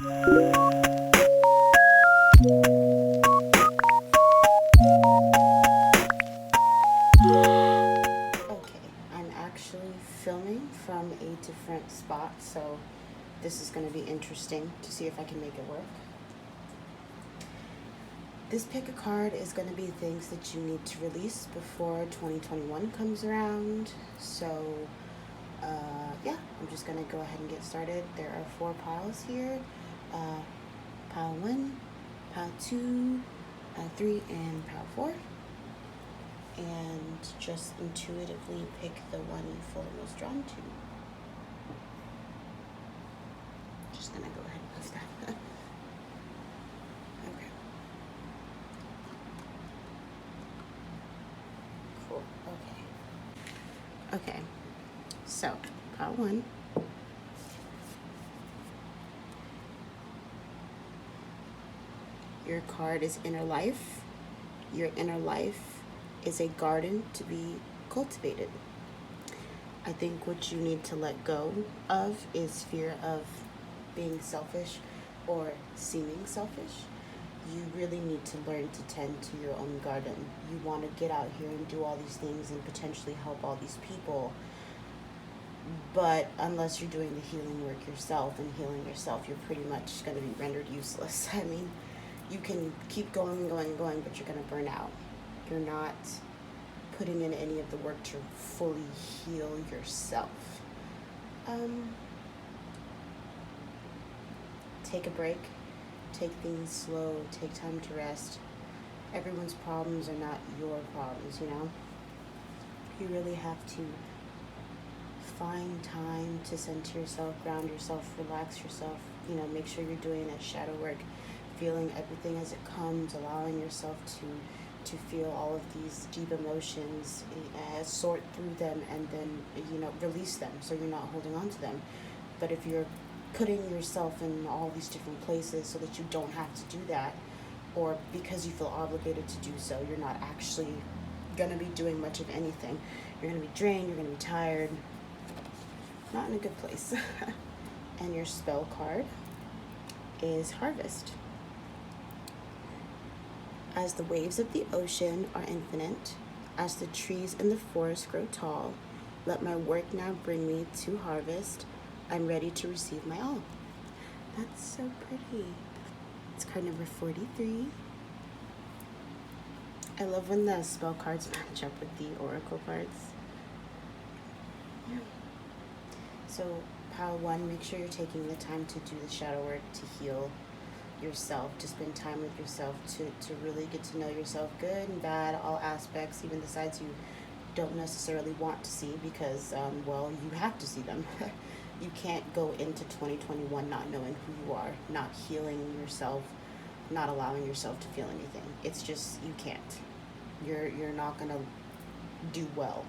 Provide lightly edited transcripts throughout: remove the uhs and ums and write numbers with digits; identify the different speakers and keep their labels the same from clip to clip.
Speaker 1: Okay, I'm actually filming from a different spot, so this is going to be interesting to see if I can make it work. This pick a card is going to be things that you need to release before 2021 comes around. So, yeah, I'm just going to go ahead and get started. There are 4 piles here. Pile 1, pile 2, pile 3, and pile 4. And just intuitively pick the one you feel most drawn to. Just going to go ahead and post that. Okay. Cool. Okay. Okay. So, pile 1. Your card is inner life. Your inner life is a garden to be cultivated. I think what you need to let go of is fear of being selfish or seeming selfish. You really need to learn to tend to your own garden. You want to get out here and do all these things and potentially help all these people. But unless you're doing the healing work yourself and healing yourself, you're pretty much going to be rendered useless. I mean, you can keep going and going and going, but you're going to burn out. You're not putting in any of the work to fully heal yourself. Take a break. Take things slow. Take time to rest. Everyone's problems are not your problems, you know? You really have to find time to center yourself, ground yourself, relax yourself, you know, make sure you're doing that shadow work, feeling everything as it comes, allowing yourself to feel all of these deep emotions, sort through them, and then, you know, release them so you're not holding on to them. But if you're putting yourself in all these different places so that you don't have to do that, or because you feel obligated to do so, you're not actually going to be doing much of anything. You're going to be drained, you're going to be tired, not in a good place. And your spell card is Harvest. As the waves of the ocean are infinite, as the trees in the forest grow tall, let my work now bring me to harvest. I'm ready to receive my all. That's so pretty. It's card number 43. I love when the spell cards match up with the oracle cards. Yeah. So, pile 1, make sure you're taking the time to do the shadow work, to heal yourself, to spend time with yourself, to really get to know yourself, good and bad, all aspects, even the sides you don't necessarily want to see because, well, you have to see them. You can't go into 2021 not knowing who you are, not healing yourself, not allowing yourself to feel anything. It's just, you can't. You're not going to do well.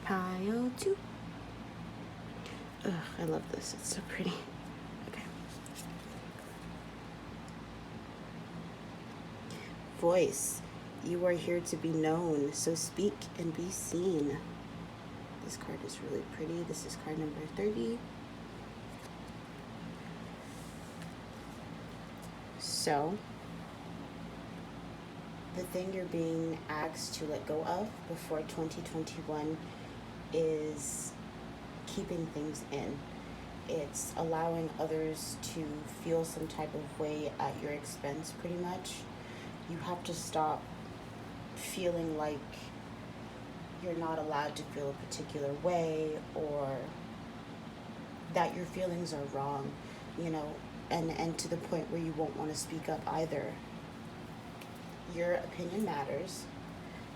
Speaker 1: Pile 2. Ugh, I love this. It's so pretty. Okay. Voice. You are here to be known, so speak and be seen. This card is really pretty. This is card number 30. So, the thing you're being asked to let go of before 2021 is keeping things in. It's allowing others to feel some type of way at your expense, pretty much. You have to stop feeling like you're not allowed to feel a particular way, or that your feelings are wrong, you know, and to the point where you won't want to speak up either. Your opinion matters.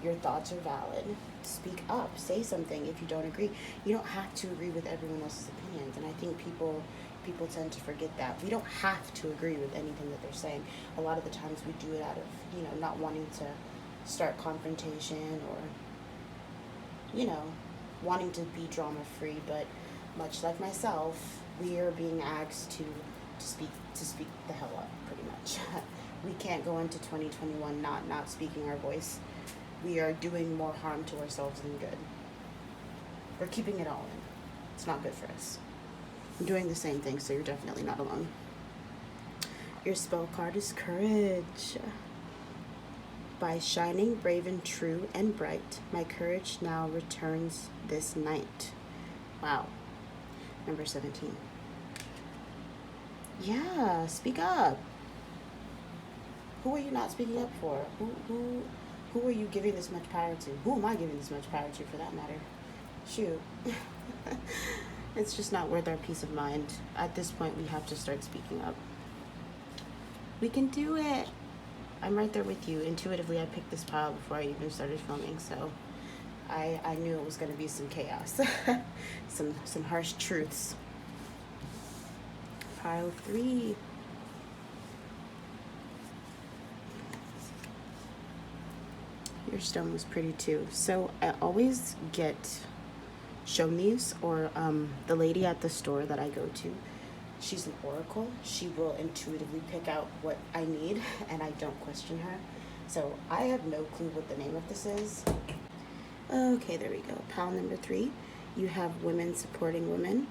Speaker 1: Your thoughts are valid. Speak up. Say something if you don't agree. You don't have to agree with everyone else's opinions, and I think people tend to forget that. We don't have to agree with anything that they're saying. A lot of the times we do it out of, you know, not wanting to start confrontation, or, you know, wanting to be drama free. But much like myself, we are being asked to speak the hell up, pretty much. We can't go into 2021 not speaking our voice. We are doing more harm to ourselves than good. We're keeping it all in. It's not good for us. I'm doing the same thing, so you're definitely not alone. Your spell card is Courage. By shining brave and true and bright, my courage now returns this night. Wow. Number 17. Yeah, speak up. Who are you not speaking up for? Who are you giving this much power to? Who am I giving this much power to, for that matter? Shoot. It's just not worth our peace of mind. At this point, we have to start speaking up. We can do it. I'm right there with you. Intuitively, I picked this pile before I even started filming, so I knew it was going to be some chaos. some harsh truths. Pile 3. Your stone was pretty too. So I always get shown these, or the lady at the store that I go to, she's an oracle. She will intuitively pick out what I need, and I don't question her. So I have no clue what the name of this is. Okay, there we go. Pile number 3. You have women supporting women.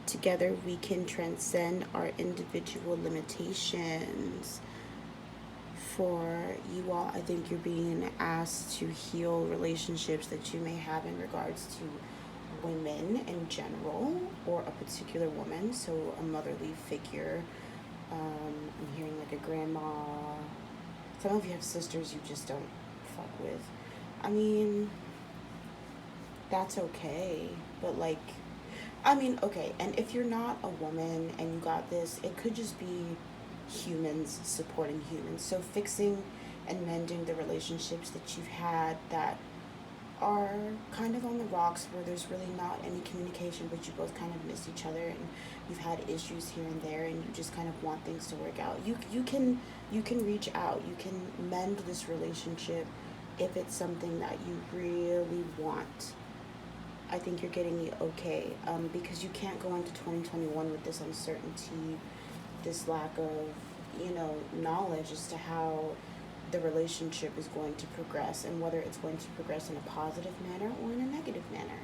Speaker 1: Together we can transcend our individual limitations. For you all, I think you're being asked to heal relationships that you may have in regards to women in general, or a particular woman, so a motherly figure. I'm hearing like a grandma. Some of you have sisters you just don't fuck with. I mean, that's okay, but like, I mean, okay, and if you're not a woman and you got this, it could just be humans supporting humans. So fixing and mending the relationships that you've had that are kind of on the rocks, where there's really not any communication, but you both kind of miss each other, and you've had issues here and there, and you just kind of want things to work out. You can reach out. You can mend this relationship if it's something that you really want. I think you're getting the okay, because you can't go into 2021 with this uncertainty, this lack of, knowledge as to how the relationship is going to progress, and whether it's going to progress in a positive manner or in a negative manner.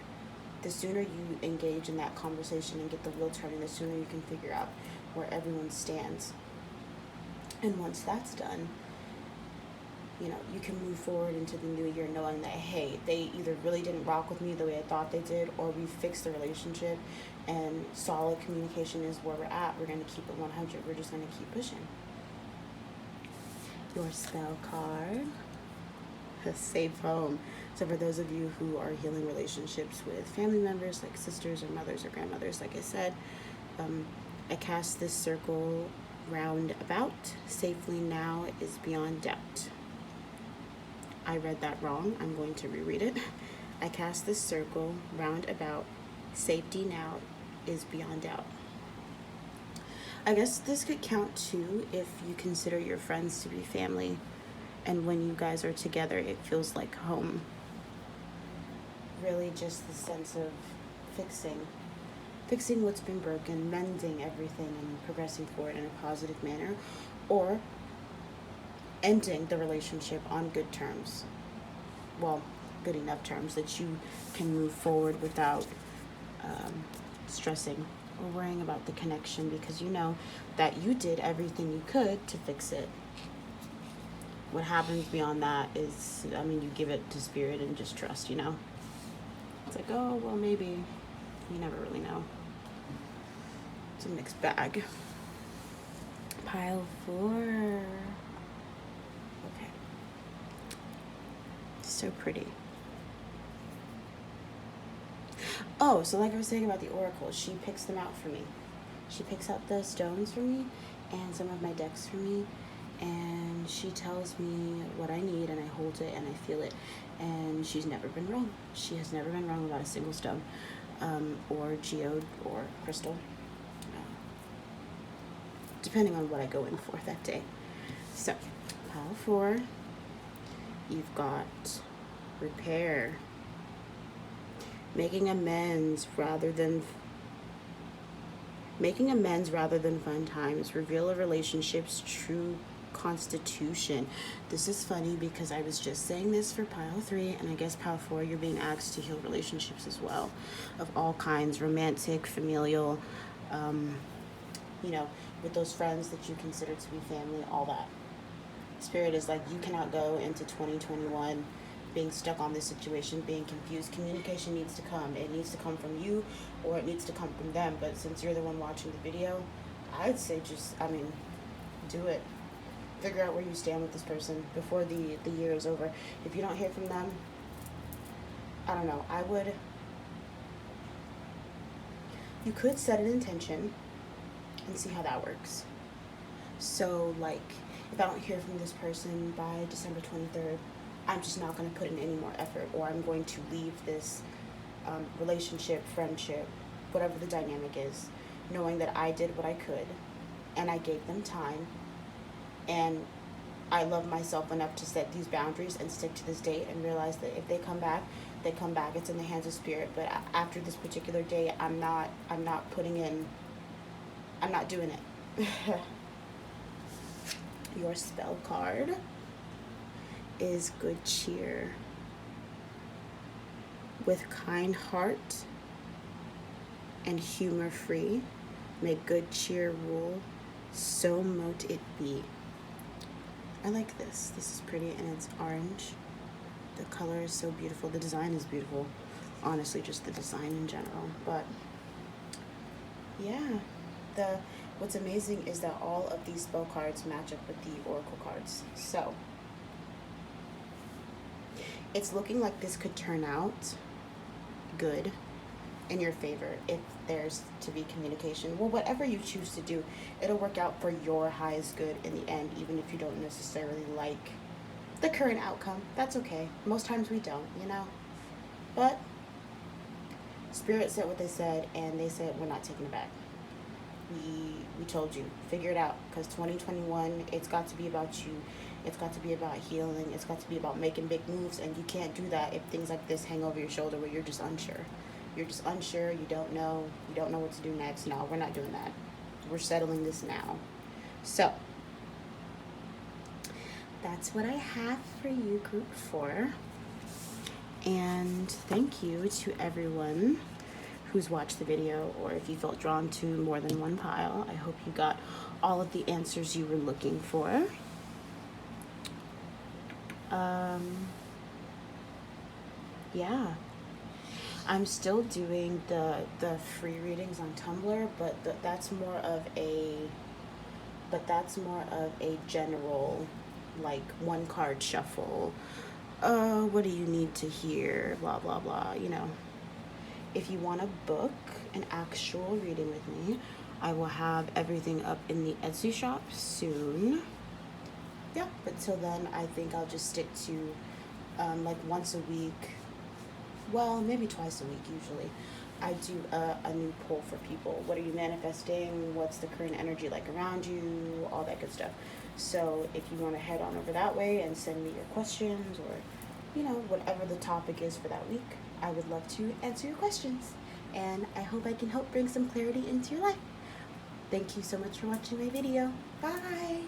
Speaker 1: The sooner you engage in that conversation and get the wheel turning, the sooner you can figure out where everyone stands. And once that's done, you can move forward into the new year knowing that, hey, they either really didn't rock with me the way I thought they did, or we fixed the relationship and solid communication is where we're at. We're going to keep it 100. We're just going to keep pushing. Your spell card, Safe Home. So for those of you who are healing relationships with family members, like sisters or mothers or grandmothers, like I said, I cast this circle round about. Safely now is beyond doubt. I read that wrong. I'm going to reread it. I cast this circle round about. Safety now is beyond doubt. I guess this could count too if you consider your friends to be family, and when you guys are together, it feels like home. Really just the sense of fixing what's been broken, mending everything, and progressing forward in a positive manner, or ending the relationship on good terms. Well, good enough terms that you can move forward without stressing or worrying about the connection, because you know that you did everything you could to fix it. What happens beyond that is, you give it to spirit and just trust, It's like, oh, well, maybe. You never really know. It's a mixed bag. Pile 4. Okay. So pretty. Oh, so like I was saying about the oracle, she picks them out for me. She picks out the stones for me and some of my decks for me, and she tells me what I need, and I hold it and I feel it, and she's never been wrong. She has never been wrong about a single stone, or geode or crystal, depending on what I go in for that day. So, pile 4, you've got repair. Making amends rather than fun times. Reveal a relationship's true constitution. This is funny because I was just saying this for pile 3, and I guess pile 4, you're being asked to heal relationships as well, of all kinds, romantic, familial, you know, with those friends that you consider to be family, all that. Spirit is like, you cannot go into 2021 being stuck on this situation, being confused. Communication needs to come. It needs to come from you, or it needs to come from them. But since you're the one watching the video, I'd say just, do it. Figure out where you stand with this person before the year is over. If you don't hear from them, I don't know, you could set an intention and see how that works. So, like, if I don't hear from this person by December 23rd, I'm just not going to put in any more effort, or I'm going to leave this relationship, friendship, whatever the dynamic is, knowing that I did what I could, and I gave them time, and I love myself enough to set these boundaries and stick to this date, and realize that if they come back, they come back. It's in the hands of spirit. But after this particular day, I'm not doing it. Your spell card is good cheer. With kind heart and humor free, may good cheer rule, so mote it be. I like this. This is pretty, and it's orange. The color is so beautiful. The design is beautiful. Honestly, just the design in general. But yeah, what's amazing is that all of these spell cards match up with the oracle cards. So it's looking like this could turn out good in your favor if there's to be communication. Well, whatever you choose to do, it'll work out for your highest good in the end, even if you don't necessarily like the current outcome. That's okay. Most times we don't, you know? But Spirit said what they said, and they said, we're not taking it back. We told you, figure it out, because 2021, it's got to be about you. It's got to be about healing. It's got to be about making big moves, and you can't do that if things like this hang over your shoulder where you're just unsure. You're just unsure, you don't know what to do next. No, we're not doing that. We're settling this now. So, that's what I have for you, Group 4. And thank you to everyone who's watched the video, or if you felt drawn to more than one pile. I hope you got all of the answers you were looking for. Yeah. I'm still doing the free readings on Tumblr, but that's more of a general, like, one card shuffle. What do you need to hear? Blah blah blah. You know. If you want to book an actual reading with me, I will have everything up in the Etsy shop soon. Yeah, but till then, I think I'll just stick to like once a week. Well, maybe twice a week usually. I do a new poll for people. What are you manifesting? What's the current energy like around you? All that good stuff. So if you want to head on over that way and send me your questions, or, you know, whatever the topic is for that week, I would love to answer your questions. And I hope I can help bring some clarity into your life. Thank you so much for watching my video. Bye!